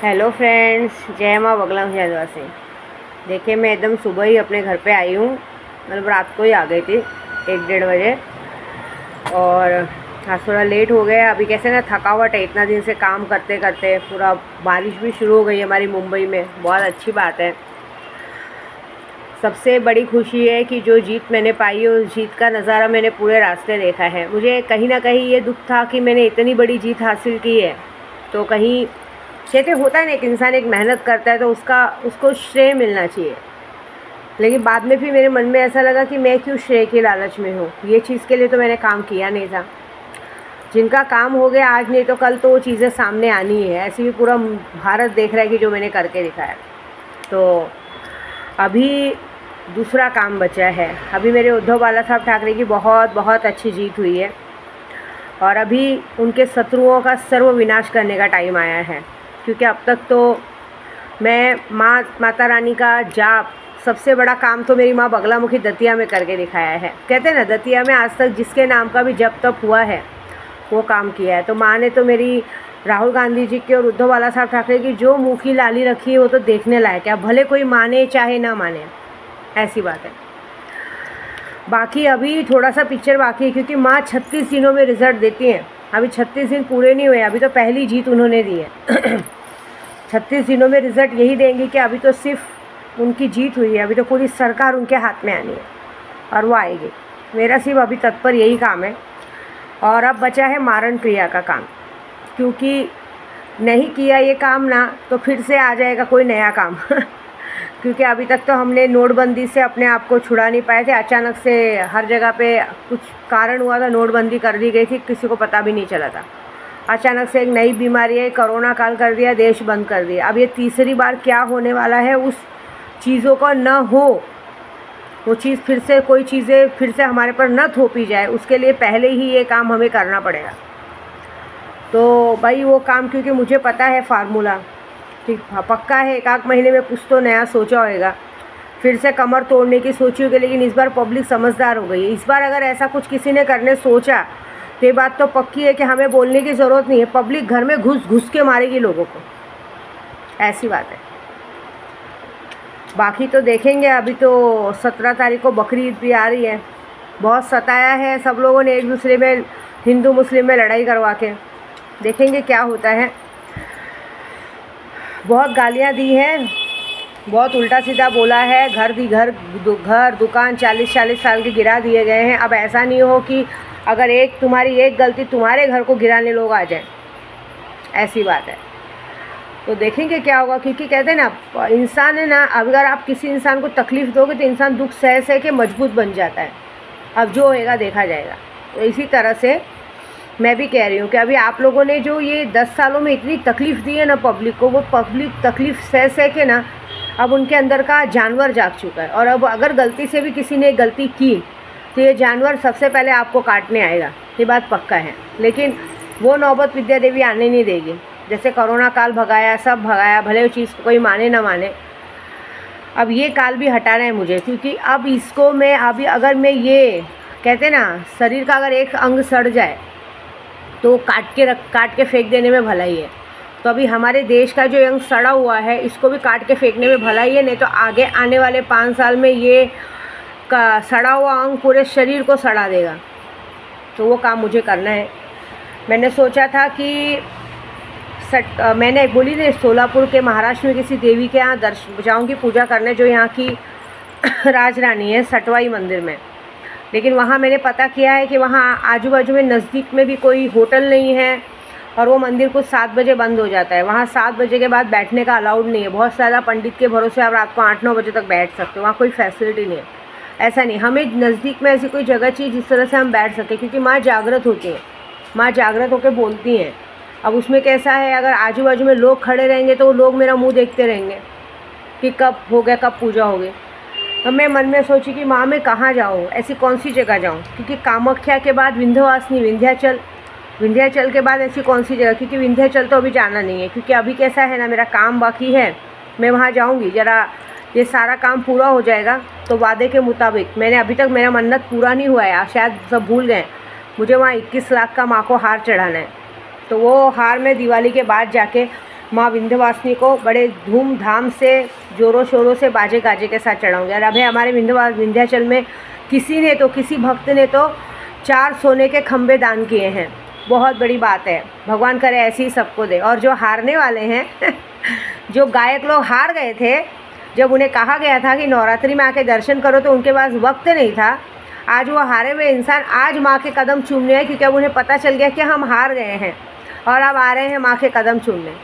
Hello friends, जय माँ बगला हजारवा से। देखिए, मैं एकदम सुबह ही अपने घर पे आई हूँ। मतलब रात को ही आ गई थी 1-1:30 बजे। और आज थोड़ा लेट हो गया। अभी कैसे ना थकावट है, इतना दिन से काम करते करते। पूरा बारिश भी शुरू हो गई हमारी मुंबई में, बहुत अच्छी बात है। सबसे बड़ी खुशी है कि जो जीत मैंने पाई है उस जीत का नज़ारा मैंने पूरे रास्ते देखा है। मुझे कहीं ना कहीं ये दुख था कि मैंने इतनी बड़ी जीत हासिल की है, तो कहीं कहते होता है ना, एक इंसान एक मेहनत करता है तो उसको श्रेय मिलना चाहिए। लेकिन बाद में भी मेरे मन में ऐसा लगा कि मैं क्यों श्रेय के लालच में हूँ। ये चीज़ के लिए तो मैंने काम किया नहीं था। जिनका काम हो गया आज नहीं तो कल तो वो चीज़ें सामने आनी है। ऐसे भी पूरा भारत देख रहा है कि जो मैंने करके दिखाया। तो अभी दूसरा काम बचा है। अभी मेरे उद्धव बाला साहब ठाकरे की बहुत बहुत अच्छी जीत हुई है और अभी उनके शत्रुओं का सर्वविनाश करने का टाइम आया है। क्योंकि अब तक तो मैं माता रानी का जाप, सबसे बड़ा काम तो मेरी माँ बगलामुखी दतिया में करके दिखाया है। कहते हैं ना, दतिया में आज तक जिसके नाम का भी जप तप हुआ है वो काम किया है। तो माँ ने तो मेरी राहुल गांधी जी की और उद्धव बाला साहब ठाकरे की जो मुँह की लाली रखी है वो तो देखने लायक है। भले कोई माने चाहे ना माने, ऐसी बात है। बाकी अभी थोड़ा सा पिक्चर बाकी है, क्योंकि माँ 36 दिनों में रिजल्ट देती हैं। अभी 36 दिन पूरे नहीं हुए, अभी तो पहली जीत उन्होंने दी है। 36 दिनों में रिजल्ट यही देंगे कि अभी तो सिर्फ उनकी जीत हुई है, अभी तो पूरी सरकार उनके हाथ में आनी है और वो आएगी। मेरा सिर्फ अभी तत्पर यही काम है। और अब बचा है मारण क्रिया का काम, क्योंकि नहीं किया ये काम ना तो फिर से आ जाएगा कोई नया काम। क्योंकि अभी तक तो हमने नोटबंदी से अपने आप को छुड़ा नहीं पाए थे। अचानक से हर जगह पे कुछ कारण हुआ था, नोटबंदी कर दी गई थी, किसी को पता भी नहीं चला था। अचानक से एक नई बीमारी है, कोरोना काल कर दिया, देश बंद कर दिया। अब ये तीसरी बार क्या होने वाला है, उस चीज़ों को न हो, वो चीज़ फिर से, कोई चीज़ें फिर से हमारे पर न थोपी जाए, उसके लिए पहले ही ये काम हमें करना पड़ेगा। तो भाई वो काम, क्योंकि मुझे पता है फार्मूला, ठीक पक्का है। 1-8 महीने में कुछ तो नया सोचा होगा, फिर से कमर तोड़ने की सोची होगी। लेकिन इस बार पब्लिक समझदार हो गई है। इस बार अगर ऐसा कुछ किसी ने करने सोचा तो ये बात तो पक्की है कि हमें बोलने की ज़रूरत नहीं है। पब्लिक घर में घुस घुस के मारेगी लोगों को, ऐसी बात है। बाकी तो देखेंगे। अभी तो 17 तारीख को बकरी ईद भी आ रही है। बहुत सताया है सब लोगों ने एक दूसरे में, हिंदू मुस्लिम में लड़ाई करवा के। देखेंगे क्या होता है। बहुत गालियाँ दी हैं, बहुत उल्टा सीधा बोला है। घर दुकान 40-40 साल के गिरा दिए गए हैं। अब ऐसा नहीं हो कि अगर तुम्हारी एक गलती तुम्हारे घर को गिराने लोग आ जाए, ऐसी बात है। तो देखेंगे क्या होगा। क्योंकि कहते हैं ना, इंसान है ना, अगर आप किसी इंसान को तकलीफ़ दोगे तो इंसान दुख सह सह के मजबूत बन जाता है। अब जो होएगा देखा जाएगा। तो इसी तरह से मैं भी कह रही हूँ कि अभी आप लोगों ने जो ये 10 सालों में इतनी तकलीफ़ दी है ना पब्लिक को, वो पब्लिक तकलीफ़ सह सह के ना अब उनके अंदर का जानवर जाग चुका है। और अब अगर गलती से भी किसी ने गलती की तो ये जानवर सबसे पहले आपको काटने आएगा, ये बात पक्का है। लेकिन वो नौबत विद्या देवी आने नहीं देगी। जैसे कोरोना काल भगाया, सब भगाया, भले वो चीज़ कोई माने ना माने, अब ये काल भी हटाना है मुझे। क्योंकि अब इसको मैं अभी, अगर मैं ये कहते ना, शरीर का अगर एक अंग सड़ जाए तो काट के फेंक देने में भलाई है। तो अभी हमारे देश का जो अंग सड़ा हुआ है, इसको भी काट के फेंकने में भलाई है। नहीं तो आगे आने वाले 5 साल में ये सड़ा हुआ अंग पूरे शरीर को सड़ा देगा। तो वो काम मुझे करना है। मैंने सोचा था कि मैंने बोली थी सोलापुर के महाराष्ट्र में किसी देवी के यहाँ जाऊँगी पूजा करने, जो यहाँ की राजरानी है, सटवाई मंदिर में। लेकिन वहाँ मैंने पता किया है कि वहाँ आजू बाजू में नज़दीक में भी कोई होटल नहीं है और वो मंदिर कुछ 7 बजे बंद हो जाता है। वहाँ 7 बजे के बाद बैठने का अलाउड नहीं है। बहुत ज़्यादा पंडित के भरोसे आप रात को 8-9 बजे तक बैठ सकते हो, वहाँ कोई फैसिलिटी नहीं है। ऐसा नहीं, हमें नज़दीक में ऐसी कोई जगह चाहिए जिस तरह से हम बैठ सकें। क्योंकि माँ जागृत होती हैं, माँ जागृत होकर बोलती हैं। अब उसमें कैसा है, अगर आजू बाजू में लोग खड़े रहेंगे तो वो लोग मेरा मुँह देखते रहेंगे कि कब हो गया, कब पूजा हो गई। तो मैं मन में सोची कि माँ मैं कहाँ जाऊँ, ऐसी कौन सी जगह जाऊँ। क्योंकि कामाख्या के बाद विंध्यवासिनी, विंध्याचल के बाद ऐसी कौन सी जगह। क्योंकि विंध्याचल तो अभी जाना नहीं है, क्योंकि अभी कैसा है ना, मेरा काम बाकी है। मैं वहाँ जाऊँगी, ज़रा ये सारा काम पूरा हो जाएगा तो वादे के मुताबिक। मैंने अभी तक मेरा मन्नत पूरा नहीं हुआ है, शायद सब भूल गए। मुझे वहाँ 21 लाख का माँ को हार चढ़ाना है। तो वो हार मैं दिवाली के बाद जाके माँ विंध्यवासिनी को बड़े धूमधाम से ज़ोरों शोरों से बाजे गाजे के साथ चढ़ाऊँगी। और अभी हमारे विंध्याचल में किसी भक्त ने तो 4 सोने के खंभे दान किए हैं। बहुत बड़ी बात है, भगवान करे ऐसे ही सबको दे। और जो हारने वाले हैं जो गायक लोग हार गए थे, जब उन्हें कहा गया था कि नवरात्रि में आके दर्शन करो तो उनके पास वक्त नहीं था, आज वो हारे हुए इंसान आज माँ के कदम चूमने हैं, क्योंकि अब उन्हें पता चल गया कि हम हार गए हैं और अब आ रहे हैं माँ के कदम चूमने।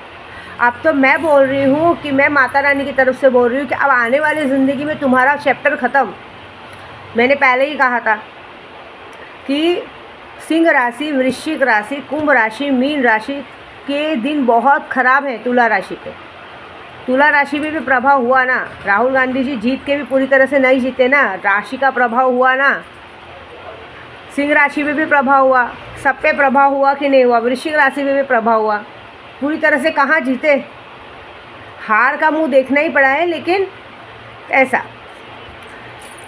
अब तो मैं बोल रही हूँ कि मैं माता रानी की तरफ से बोल रही हूँ कि अब आने वाली ज़िंदगी में तुम्हारा चैप्टर ख़त्म। मैंने पहले ही कहा था कि सिंह राशि, वृश्चिक राशि, कुंभ राशि, मीन राशि के दिन बहुत ख़राब हैं। तुला राशि पे, तुला राशि में भी प्रभाव हुआ ना। राहुल गांधी जी जीत के भी पूरी तरह से नहीं जीते ना, राशि का प्रभाव हुआ ना। सिंह राशि में भी प्रभाव हुआ, सब पे प्रभाव हुआ कि नहीं हुआ? वृश्चिक राशि में भी प्रभाव हुआ, पूरी तरह से कहाँ जीते? हार का मुंह देखना ही पड़ा है। लेकिन ऐसा,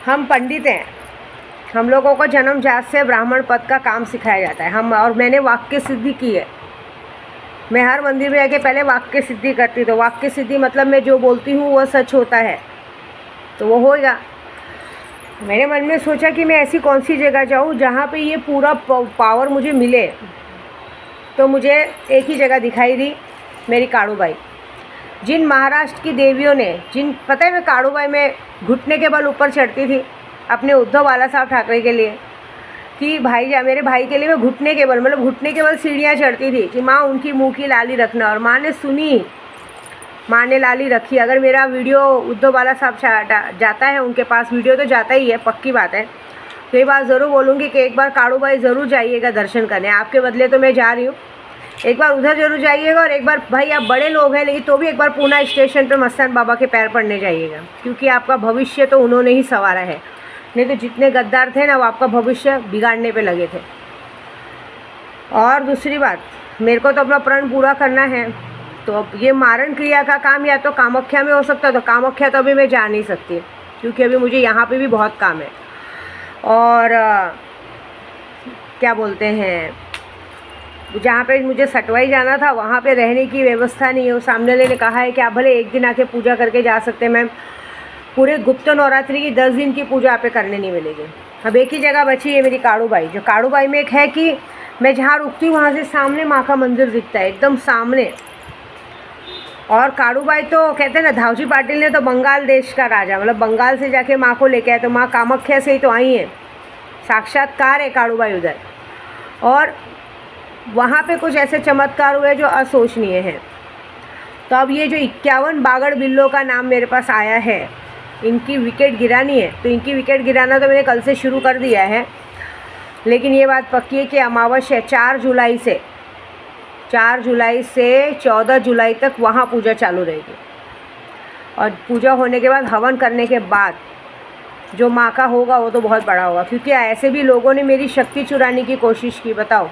हम पंडित हैं, हम लोगों को जन्म जात से ब्राह्मण पद का काम सिखाया जाता है। और मैंने वाक्य सिद्धि की है। मैं हर मंदिर में आके पहले वाक्य सिद्धि करती, तो वाक्य सिद्धि मतलब मैं जो बोलती हूँ वह सच होता है, तो वो होगा। मेरे मन में सोचा कि मैं ऐसी कौन सी जगह जाऊँ जहाँ पे ये पूरा पावर मुझे मिले। तो मुझे एक ही जगह दिखाई दी, मेरी काड़ूबाई। जिन महाराष्ट्र की देवियों ने, पता है मैं काड़ूबाई में घुटने के बल ऊपर चढ़ती थी अपने उद्धव बाला साहब ठाकरे के लिए, कि मेरे भाई के लिए मैं घुटने के बल, मतलब घुटने के बल सीढ़ियाँ चढ़ती थी कि माँ उनकी मुँह की लाली रखना। और माँ ने सुनी, माँ ने लाली रखी। अगर मेरा वीडियो उद्धव बाला साहब जाता है उनके पास, वीडियो तो जाता ही है, पक्की बात है, तो ये बात ज़रूर बोलूँगी कि एक बार काड़ूबाई ज़रूर जाइएगा दर्शन करने। आपके बदले तो मैं जा रही हूँ, एक बार उधर ज़रूर जाइएगा। और एक बार, भाई आप बड़े लोग हैं लेकिन तो भी एक बार पूना स्टेशन पर मस्तान बाबा के पैर पड़ने जाइएगा, क्योंकि आपका भविष्य तो उन्होंने ही संवारा है। नहीं तो जितने गद्दार थे ना, वो आपका भविष्य बिगाड़ने पे लगे थे। और दूसरी बात, मेरे को तो अपना प्रण पूरा करना है, तो अब ये मारण क्रिया का काम या तो कामाख्या में हो सकता है, तो कामाख्या तो अभी मैं जा नहीं सकती, क्योंकि अभी मुझे यहाँ पे भी बहुत काम है। और क्या बोलते हैं, जहाँ पे मुझे सटवाई जाना था वहाँ पे रहने की व्यवस्था नहीं है। वो सामने वाले ने कहा है कि आप भले एक दिन आके पूजा करके जा सकते हैं मैम, पूरे गुप्त नवरात्रि की 10 दिन की पूजा आप पे करने नहीं मिलेगी। अब एक ही जगह बची है मेरी काड़ूबाई, जो काड़ूबाई में एक है कि मैं जहाँ रुकती हूँ वहाँ से सामने माँ का मंदिर दिखता है, एकदम सामने। और काड़ूबाई तो कहते हैं ना, धावजी पाटिल ने तो बंगाल देश का राजा, मतलब बंगाल से जाके माँ को लेके आए, तो माँ कामाख्या से ही तो आई हैं, साक्षात्कार है काड़ूबाई उधर। और वहाँ पे कुछ ऐसे चमत्कार हुए जो असोचनीय हैं। तो अब ये जो 51 बागड़ बिल्लों का नाम मेरे पास आया है, इनकी विकेट गिरानी है, तो इनकी विकेट गिराना तो मैंने कल से शुरू कर दिया है। लेकिन ये बात पक्की है कि अमावस्या 4 जुलाई से 14 जुलाई तक वहाँ पूजा चालू रहेगी। और पूजा होने के बाद, हवन करने के बाद जो माँ का होगा वो तो बहुत बड़ा होगा, क्योंकि ऐसे भी लोगों ने मेरी शक्ति चुराने की कोशिश की। बताओ,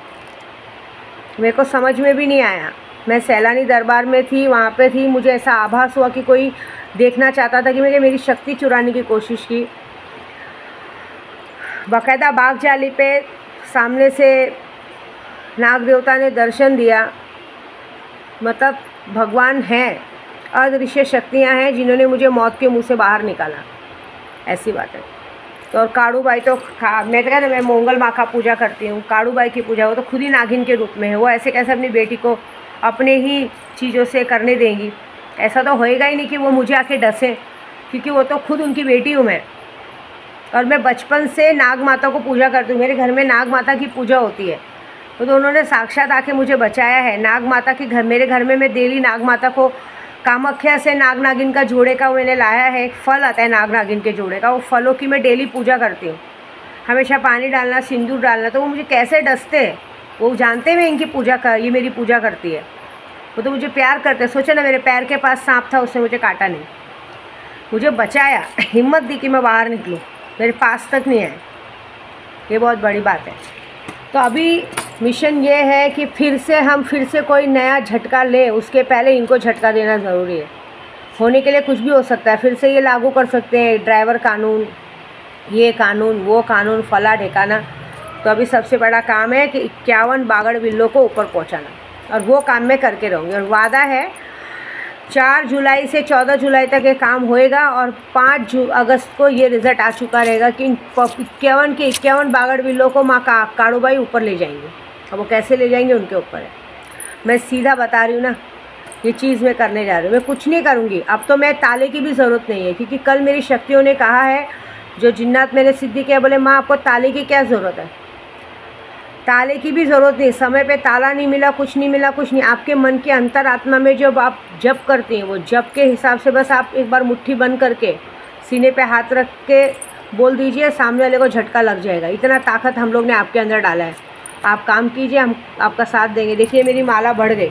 मेरे को समझ में भी नहीं आया। मैं सैलानी दरबार में थी, वहाँ पे थी, मुझे ऐसा आभास हुआ कि कोई देखना चाहता था कि मैंने मेरी शक्ति चुराने की कोशिश की। बाकायदा बाग जाली पे सामने से नाग देवता ने दर्शन दिया। मतलब भगवान हैं, अदृश्य शक्तियाँ हैं जिन्होंने मुझे मौत के मुंह से बाहर निकाला, ऐसी बात है। तो और काड़ूबाई तो मैं तो कहता, मैं मंगल माँ का पूजा करती हूँ, काड़ूबाई की पूजा वो तो खुद ही नागिन के रूप में है। वो ऐसे कैसे अपनी बेटी को अपने ही चीज़ों से करने देंगी? ऐसा तो होएगा ही नहीं कि वो मुझे आके डसे, क्योंकि वो तो खुद उनकी बेटी हूँ मैं। और मैं बचपन से नाग माता को पूजा करती हूँ, मेरे घर में नाग माता की पूजा होती है। तो उन्होंने साक्षात आके मुझे बचाया है। नाग माता के घर, मेरे घर में मैं डेली नाग माता को, कामाख्या से नाग नागिन का जोड़े का मैंने लाया है, एक फल आता है नाग नागिन के जोड़े का, वो फलों की मैं डेली पूजा करती हूँ। हमेशा पानी डालना, सिंदूर डालना। तो वो मुझे कैसे डसते, वो जानते हैं मैं इनकी पूजा कर, ये मेरी पूजा करती है। वो तो मुझे प्यार करते। सोचा ना, मेरे पैर के पास सांप था, उसने मुझे काटा नहीं, मुझे बचाया, हिम्मत दी कि मैं बाहर निकलूँ, मेरे पास तक नहीं आए। ये बहुत बड़ी बात है। तो अभी मिशन ये है कि फिर से कोई नया झटका ले, उसके पहले इनको झटका देना ज़रूरी है। होने के लिए कुछ भी हो सकता है, फिर से ये लागू कर सकते हैं ड्राइवर कानून, ये कानून, वो कानून, फला ठिकाना। तो अभी सबसे बड़ा काम है कि 51 बागड़ बिल्लों को ऊपर पहुंचाना, और वो काम मैं करके रहूँगी। और वादा है 4 जुलाई से 14 जुलाई तक ये काम होएगा और 5 अगस्त को ये रिज़ल्ट आ चुका रहेगा कि 51 के 51 बागड़ बिल्लों को माँ काड़ूबाई ऊपर ले जाएंगे। अब वो कैसे ले जाएंगे उनके ऊपर है। मैं सीधा बता रही हूँ ना, ये चीज़ मैं करने जा रही हूँ। मैं कुछ नहीं करूँगी। अब तो मैं ताले की भी ज़रूरत नहीं है, क्योंकि कल मेरी शक्तियों ने कहा है, जो जिन्नात मैंने सिद्धि किया, बोले माँ आपको ताले की क्या ज़रूरत है। ताले की भी ज़रूरत नहीं, समय पे ताला नहीं मिला, कुछ नहीं मिला, कुछ नहीं। आपके मन के अंतरात्मा में जब आप जप करते हैं, वो जप के हिसाब से बस आप एक बार मुट्ठी बंद करके सीने पे हाथ रख के बोल दीजिए, सामने वाले को झटका लग जाएगा। इतना ताकत हम लोग ने आपके अंदर डाला है। आप काम कीजिए, हम आपका साथ देंगे। देखिए मेरी माला बढ़ गई।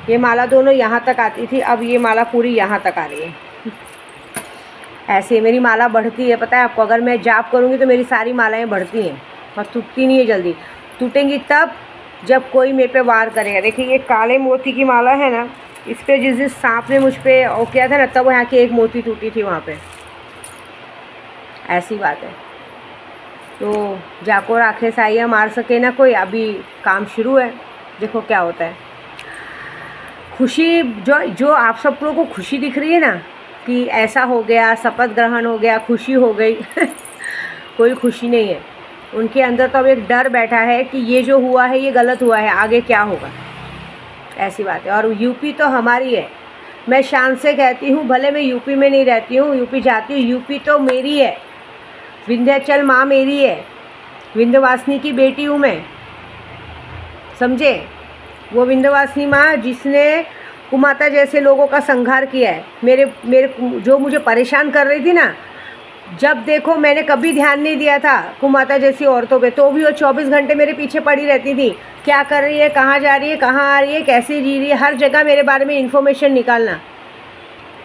ये माला दोनों यहाँ तक आती थी, अब ये माला पूरी यहाँ तक आ रही है। ऐसे मेरी माला बढ़ती है, पता है आपको। अगर मैं जाप करूँगी तो मेरी सारी मालाएँ बढ़ती हैं और टूटती नहीं है जल्दी। टूटेंगी तब जब कोई मेरे पे वार करेगा। देखिए ये काले मोती की माला है ना, इस पर जिस सांप ने मुझ पे वो किया था ना, तब यहाँ की एक मोती टूटी थी वहाँ पे। ऐसी बात है। तो जाको राखे साइया मार सके ना कोई। अभी काम शुरू है, देखो क्या होता है। खुशी जो आप सब लोगों को खुशी दिख रही है ना, कि ऐसा हो गया, शपथ ग्रहण हो गया, खुशी हो गई कोई खुशी नहीं है। उनके अंदर तो अब एक डर बैठा है कि ये जो हुआ है ये गलत हुआ है, आगे क्या होगा। ऐसी बात है। और यूपी तो हमारी है। मैं शान से कहती हूँ, भले मैं यूपी में नहीं रहती हूँ, यूपी जाती हूँ, यूपी तो मेरी है। विंध्याचल माँ मेरी है, विंध्यवासिनी की बेटी हूँ मैं, समझे। वो विंध्यवासिनी माँ जिसने कुमाता जैसे लोगों का संहार किया है। मेरे जो मुझे परेशान कर रही थी ना, जब देखो मैंने कभी ध्यान नहीं दिया था कुमाता जैसी औरतों पे, तो भी वो 24 घंटे मेरे पीछे पड़ी रहती थी। क्या कर रही है, कहाँ जा रही है, कहाँ आ रही है, कैसे जी रही है, हर जगह मेरे बारे में इन्फॉर्मेशन निकालना।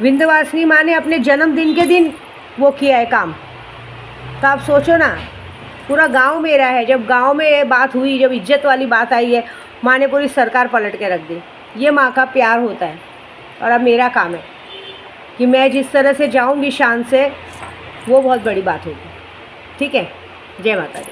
विंध्यवासिनी माँ ने अपने जन्मदिन के दिन वो किया है काम। तो आप सोचो ना, पूरा गांव मेरा है। जब गांव में ये बात हुई, जब इज्जत वाली बात आई है, माँ ने पूरी सरकार पलट के रख दी। ये माँ का प्यार होता है। और अब मेरा काम है कि मैं जिस तरह से जाऊँगी शान से, वो बहुत बड़ी बात होगी। ठीक है। जय माता दी।